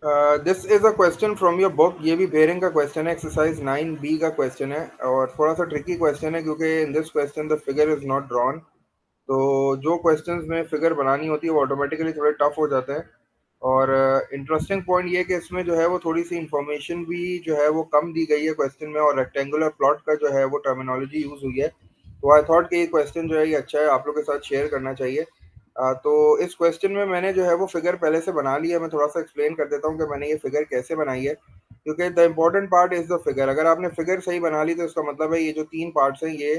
This is a question from your book. ये भी bearing का क्वेश्चन है, एक्सरसाइज 9B का क्वेश्चन है और थोड़ा सा ट्रिकी क्वेश्चन है क्योंकि इन this question the figure is not drawn. तो जो क्वेश्चंस में फिगर बनानी होती है वो ऑटोमेटिकली थोड़े टफ हो जाते हैं। और इंटरेस्टिंग पॉइंट ये है कि इसमें जो है वो थोड़ी सी इंफॉर्मेशन भी जो है वो कम दी गई है क्वेश्चन में, और रेक्टेंगुलर प्लॉट का जो है वो टर्मिनोलॉजी यूज़ हुई है। तो आई थॉट कि ये क्वेश्चन जो है ये अच्छा है, आप लोग के साथ शेयर करना चाहिए। तो इस क्वेश्चन में मैंने जो है वो फिगर पहले से बना लिया है। मैं थोड़ा सा एक्सप्लेन कर देता हूँ कि मैंने ये फिगर कैसे बनाई है, क्योंकि the important part is the figure. अगर आपने फिगर सही बना ली तो इसका मतलब है ये जो तीन पार्ट्स हैं ये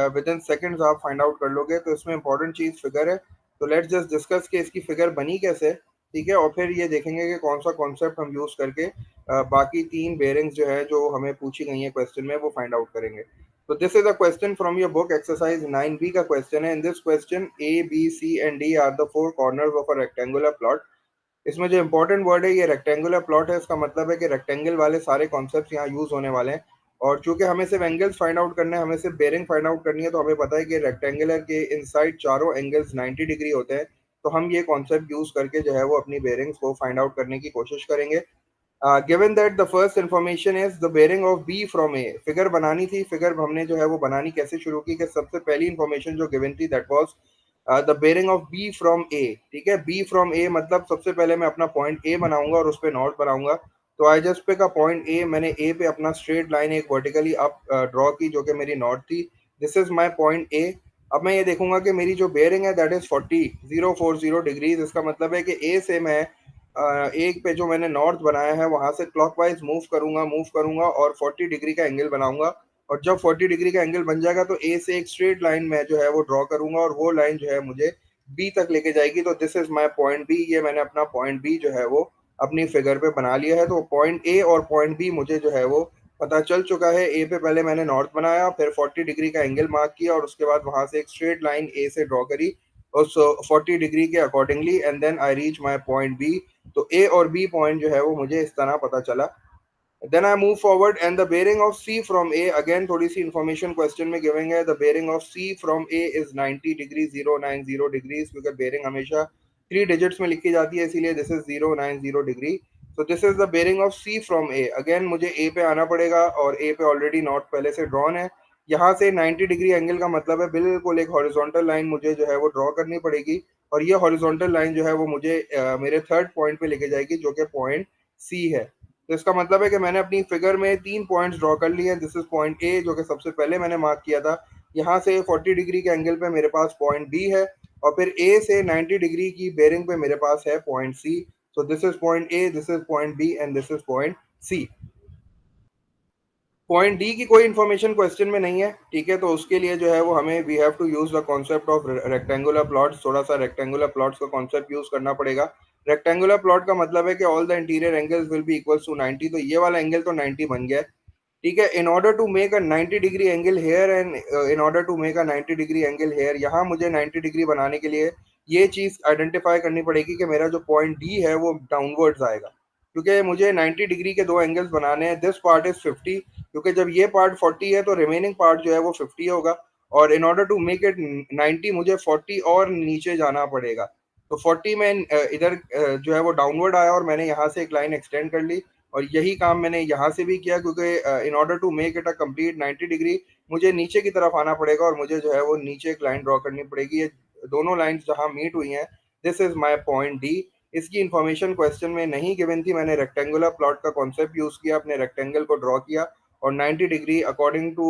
विद इन सेकेंड्स आप फाइंड आउट कर लोगे। तो इसमें इंपॉर्टेंट चीज़ फिगर है। तो लेट्स जस्ट डिस्कस कि इसकी फिगर बनी कैसे, ठीक है, और फिर ये देखेंगे कि कौन सा कॉन्सेप्ट हम यूज़ करके बाकी तीन बेयरिंग्स जो है जो हमें पूछी गई है क्वेश्चन में वो फाइंड आउट करेंगे। तो this is a question from your book, exercise 9B का क्वेश्चन है। In this question A B C and D are the four corners of a rectangular plot. इसमें जो इंपॉर्टेंट वर्ड है ये रेक्टेंगुलर प्लॉट है। इसका मतलब है कि रेक्टेंगल वाले सारे कॉन्सेप्ट्स यहाँ यूज होने वाले हैं। और चूंकि हमें सिर्फ एंगल्स फाइंड आउट करने हैं, हमें सिर्फ बेयरिंग फाइंड आउट करनी है, तो हमें पता है कि रेक्टेंगुलर के इनसाइड चारों एंगल्स 90 डिग्री होते हैं। तो हम ये कॉन्सेप्ट यूज करके जो है वो अपनी बेयरिंग्स को फाइंड आउट करने की कोशिश करेंगे। Given that the first information is the bearing of B from A. Figure बनानी थी, फिगर हमने जो है वो बनानी कैसे शुरू की कि सबसे पहली इन्फॉर्मेशन जो गिवन थी that was the bearing of B from A. ठीक है, बी फ्रॉम ए मतलब सबसे पहले मैं अपना पॉइंट ए बनाऊंगा और उस पर नॉर्थ बनाऊंगा। तो I just pick a point A, मैंने ए पे अपना स्ट्रेट लाइन एक वर्टिकली अप ड्रॉ की जो कि मेरी नॉर्थ थी। This is my point A. अब मैं ये देखूंगा कि मेरी जो बेयरिंग है दैट इज 40 इसका मतलब है कि ए से मैं एक पे जो मैंने नॉर्थ बनाया है वहां से क्लॉकवाइज मूव करूंगा और 40 डिग्री का एंगल बनाऊंगा। और जब 40 डिग्री का एंगल बन जाएगा तो ए से एक स्ट्रेट लाइन में जो है वो ड्रॉ करूंगा और वो लाइन जो है मुझे बी तक लेके जाएगी। तो this is my point B. ये मैंने अपना पॉइंट बी जो है वो अपनी फिगर पे बना लिया है। तो पॉइंट ए और पॉइंट बी मुझे जो है वो पता चल चुका है। ए पे पहले मैंने नॉर्थ बनाया, फिर 40 डिग्री का एंगल मार्क किया और उसके बाद वहां से एक स्ट्रेट लाइन ए से ड्रॉ करी उस 40 डिग्री के accordingly, and then I reach my point B. तो ए और बी पॉइंट जो है वो मुझे इस तरह पता चला। Then I move forward and the bearing of C from A, again थोड़ी सी इन्फॉर्मेशन क्वेश्चन में गिविंग है। The bearing of C from A is 90 degree, 090 degrees, क्योंकि बेयरिंग हमेशा 3 डिजिट्स में लिखी जाती है, इसीलिए दिस इज 090 डिग्री। तो this is the bearing of C from A. Again मुझे ए पे आना पड़ेगा और ए पे ऑलरेडी नॉर्थ पहले से ड्रॉन है। यहाँ से 90 डिग्री एंगल का मतलब है बिल्कुल एक हॉरिजॉन्टल लाइन मुझे जो है वो ड्रॉ करनी पड़ेगी। और ये हॉरिजॉन्टल लाइन जो है वो मुझे मेरे थर्ड पॉइंट पे लेके जाएगी जो कि पॉइंट सी है। तो इसका मतलब है कि मैंने अपनी फिगर में तीन पॉइंट्स ड्रॉ कर लिए हैं। दिस इज पॉइंट ए जो कि सबसे पहले मैंने मार्क किया था। यहाँ से 40 डिग्री के एंगल पे मेरे पास पॉइंट बी है और फिर ए से 90 डिग्री की बेयरिंग पे मेरे पास है point C. So this is point A, this is point B and this is point C. Point D की कोई इन्फॉर्मेशन क्वेश्चन में नहीं है, ठीक है। तो उसके लिए जो है वो हमें we have to use the concept of rectangular plots. थोड़ा सा रेक्टेंगुलर प्लॉट्स का कॉन्सेप्ट यूज करना पड़ेगा। रेक्टेंगुलर प्लॉट का मतलब है कि all the interior angles will be equals to 90। तो ये वाला एंगल तो 90 बन गया है, ठीक है। In order to make a 90 degree angle here and in order to make a 90 degree angle here, यहाँ मुझे 90 डिग्री बनाने के लिए ये चीज़ आइडेंटिफाई करनी पड़ेगी कि मेरा जो पॉइंट डी है वो डाउनवर्ड्स आएगा, क्योंकि मुझे 90 डिग्री के दो एंगल्स बनाने हैं। दिस पार्ट इज 50, क्योंकि जब ये पार्ट 40 है तो रिमेनिंग पार्ट जो है वो 50 होगा। और in order to make it 90 मुझे 40 और नीचे जाना पड़ेगा। तो 40 में इधर जो है वो डाउनवर्ड आया और मैंने यहाँ से एक लाइन एक्सटेंड कर ली। और यही काम मैंने यहाँ से भी किया, क्योंकि in order to make it a complete 90 degree मुझे नीचे की तरफ आना पड़ेगा और मुझे जो है वो नीचे एक लाइन ड्रॉ करनी पड़ेगी। ये दोनों लाइंस जहाँ मीट हुई हैं, this is my point D. इसकी इन्फॉर्मेशन क्वेश्चन में नहीं गिवन थी। मैंने रेक्टेंगुलर प्लॉट का कॉन्सेप्ट यूज किया, अपने रेक्टेंगल को ड्रॉ किया और 90 डिग्री अकॉर्डिंग टू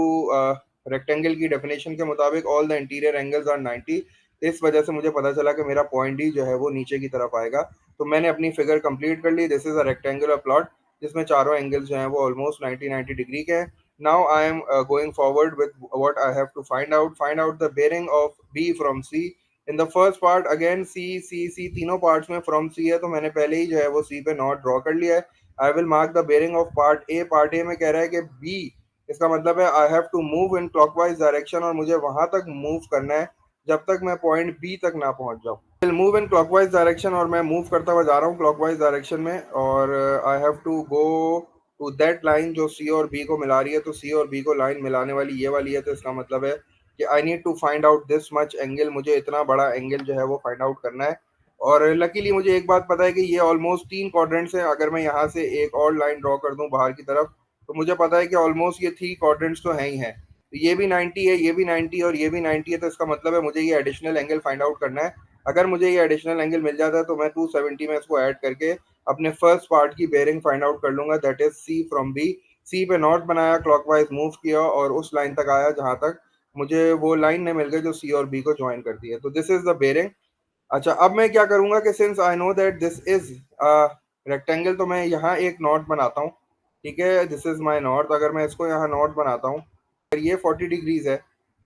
रेक्टेंगल की डेफिनेशन के मुताबिक all the interior angles are 90। इस वजह से मुझे पता चला कि मेरा पॉइंट डी जो है वो नीचे की तरफ आएगा। तो मैंने अपनी फिगर कंप्लीट कर ली। This is a rectangular plot जिसमें चारों एंगल्स जो हैं वो ऑलमोस्ट 90 डिग्री के हैं। Now I am going forward with what I have to find out the bearing of B from C. In the first part again C C C, तीनों parts में from सी है, तो मैंने पहले ही जो है वो सी पे नॉट ड्रॉ कर लिया है। I will mark the bearing of part A. Part A में कह रहा है कि बी, इसका मतलब है I have to move in clockwise direction और मुझे वहां तक मूव करना है जब तक मैं पॉइंट बी तक ना पहुंच जाऊं। Will move in clockwise direction और मैं मूव करता हुआ जा रहा हूँ क्लॉकवाइज डायरेक्शन में। और I have to go to that line जो सी और बी को मिला रही है। तो सी और बी को लाइन मिलाने वाली ये वाली है, तो इसका मतलब है कि I need to find out this much angle. मुझे इतना बड़ा एंगल जो है वो फाइंड आउट करना है। और लकीली मुझे एक बात पता है कि ये ऑलमोस्ट 3 क्वाड्रेंट्स हैं। अगर मैं यहाँ से एक और लाइन ड्रॉ कर दूं बाहर की तरफ, तो मुझे पता है कि ऑलमोस्ट ये 3 क्वाड्रेंट्स तो हैं ही हैं। तो ये भी 90 है, ये भी 90 और ये भी 90 है, तो इसका मतलब है मुझे ये एडिशनल एंगल फाइंड आउट करना है। अगर मुझे ये एडिशनल एंगल मिल जाता है तो मैं 270 में इसको ऐड करके अपने फर्स्ट पार्ट की बेयरिंग फाइंड आउट कर लूंगा, that is C from B. C पे नॉर्थ बनाया, क्लॉकवाइज मूव किया और उस लाइन तक आया जहां तक मुझे वो लाइन ने मिल गई जो सी और बी को ज्वाइन करती है। तो दिस इज द बेयरिंग। अच्छा, अब मैं क्या करूंगा कि since I know that this is rectangle, तो मैं यहाँ एक नॉट बनाता हूँ। ठीक है, दिस इज माय नॉर्थ। अगर मैं इसको यहाँ नॉट बनाता हूँ, अगर ये 40 डिग्रीज है,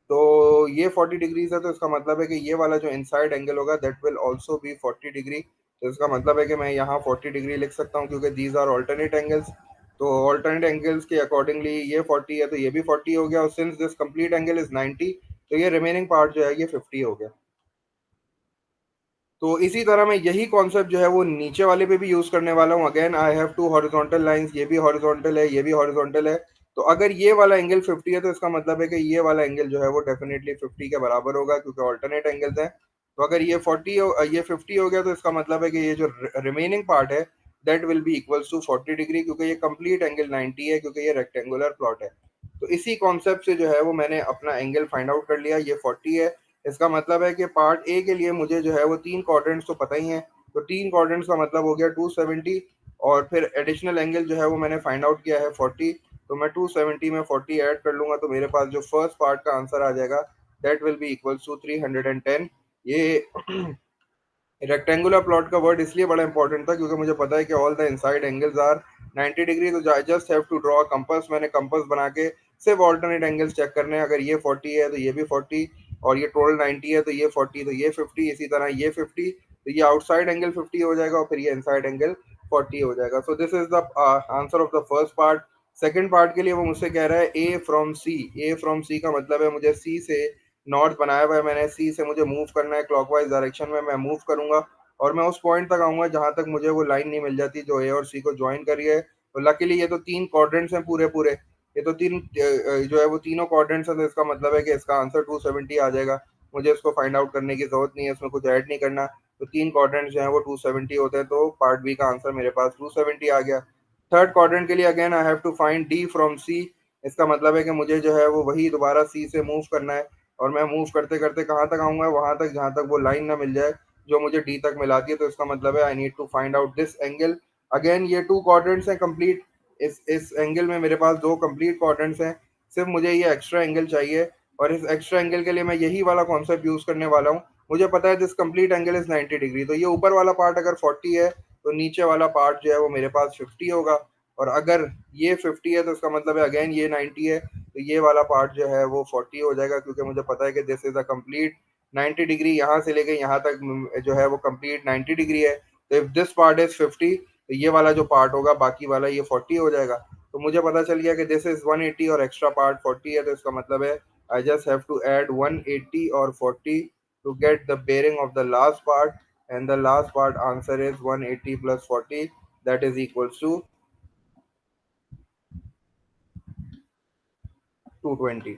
तो ये 40 डिग्रीज है, तो इसका मतलब है कि ये वाला जो इनसाइड एंगल होगा that will also be 40 degree. तो इसका मतलब है कि मैं यहाँ 40 डिग्री लिख सकता हूँ, क्योंकि दीज आर ऑल्टरनेट एंगल्स। तो ऑल्टरनेट एंगल्स के अकॉर्डिंगली ये 40 है तो ये भी 40 हो गया, और since this complete angle is 90, तो ये रिमेनिंग पार्ट जो है ये 50 हो गया। तो इसी तरह मैं यही कॉन्सेप्ट जो है वो नीचे वाले पे भी यूज करने वाला हूँ। Again I have to horizontal lines, ये भी हॉरिजॉन्टल है, ये भी हॉरिजॉन्टल है। तो अगर ये वाला एंगल 50 है, तो इसका मतलब है कि ये वाला एंगल जो है वो डेफिनेटली 50 के बराबर होगा, क्योंकि ऑल्टरनेट एंगल्स हैं। तो अगर ये 40 हो, ये 50 हो गया, तो इसका मतलब है कि ये जो रिमेनिंग पार्ट है that will be equals to 40 degree, क्योंकि ये कंप्लीट एंगल 90 है, क्योंकि ये रेक्टेंगुलर प्लॉट है। तो इसी कॉन्सेप्ट से जो है वो मैंने अपना एंगल फाइंड आउट कर लिया, ये 40 है। इसका मतलब है कि पार्ट ए के लिए मुझे जो है वो 3 क्वाड्रेंट्स तो पता ही हैं। तो 3 क्वाड्रेंट्स का मतलब हो गया 270, और फिर एडिशनल एंगल जो है वो मैंने फाइंड आउट किया है 40। तो मैं 270 में 40 ऐड कर लूंगा, तो मेरे पास जो फर्स्ट पार्ट का आंसर आ जाएगा that will be equals to 310। ये रेक्टेंगुलर प्लॉट का वर्ड इसलिए बड़ा इंपॉर्टेंट था क्योंकि मुझे पता है कि all the inside angles are 90 degree. तो I just have to draw compass. मैंने कंपास बना के सिर्फ ऑल्टरनेट एंगल्स चेक करने हैं। अगर ये 40 है तो ये भी 40, और ये टोटल 90 है तो ये 40, तो ये 50, इसी तरह ये 50, तो ये आउटसाइड एंगल 50 हो जाएगा और फिर ये इनसाइड एंगल 40 हो जाएगा। सो this is the answer of the first part. Second part के लिए वो मुझसे कह रहा है ए फ्रॉम सी। ए फ्रॉम सी का मतलब है मुझे सी से नॉर्थ बनाया हुआ है मैंने, सी से मुझे मूव करना है क्लॉकवाइज डायरेक्शन में। मैं मूव करूंगा और मैं उस पॉइंट तक आऊंगा जहां तक मुझे वो लाइन नहीं मिल जाती जो ए और सी को ज्वाइन करी है। तो लकीली ये तो 3 क्वाड्रेंट्स हैं पूरे पूरे। ये तो तीन जो है वो तीनों क्वाड्रेंट्स हैं, तो इसका मतलब है कि इसका आंसर 270 आ जाएगा। मुझे इसको फाइंड आउट करने की जरूरत नहीं है, इसमें कुछ ऐड नहीं करना। तो 3 क्वाड्रेंट्स जो है वो 270 होते हैं, तो पार्ट बी का आंसर मेरे पास 270 आ गया। थर्ड क्वाड्रेंट के लिए again I have to find D from C. इसका मतलब है कि मुझे जो है वो वही दोबारा सी से मूव करना है, और मैं मूव करते करते कहाँ तक आऊंगा, वहां तक जहां तक वो लाइन ना मिल जाए जो मुझे डी तक मिलाती है। तो इसका मतलब है I need to find out this angle. Again ये 2 क्वाड्रेंट्स हैं कंप्लीट। इस एंगल में मेरे पास 2 कंप्लीट क्वाड्रेंट्स हैं। सिर्फ मुझे ये एक्स्ट्रा एंगल चाहिए, और इस एक्स्ट्रा एंगल के लिए मैं यही वाला कॉन्सेप्ट यूज करने वाला हूँ। मुझे पता है this complete angle is 90 degree. तो ये ऊपर वाला पार्ट अगर 40 है, तो नीचे वाला पार्ट जो है वो मेरे पास 50 होगा। और अगर ये 50 है, तो इसका मतलब है अगेन ये 90 है, तो ये वाला पार्ट जो है वो 40 हो जाएगा, क्योंकि मुझे पता है कि this is a complete 90 degree. यहाँ से लेके यहाँ तक जो है वो कंप्लीट 90 डिग्री है। तो इफ दिस पार्ट इज 50, तो ये वाला जो पार्ट होगा बाकी वाला ये 40 हो जाएगा। तो मुझे पता चल गया कि दिस इज 180 और एक्स्ट्रा पार्ट 40 है। तो इसका मतलब है I just have to add 180 और 40 to get the bearing of the last part, and the last part answer is 180 plus 40, that is equals to 220.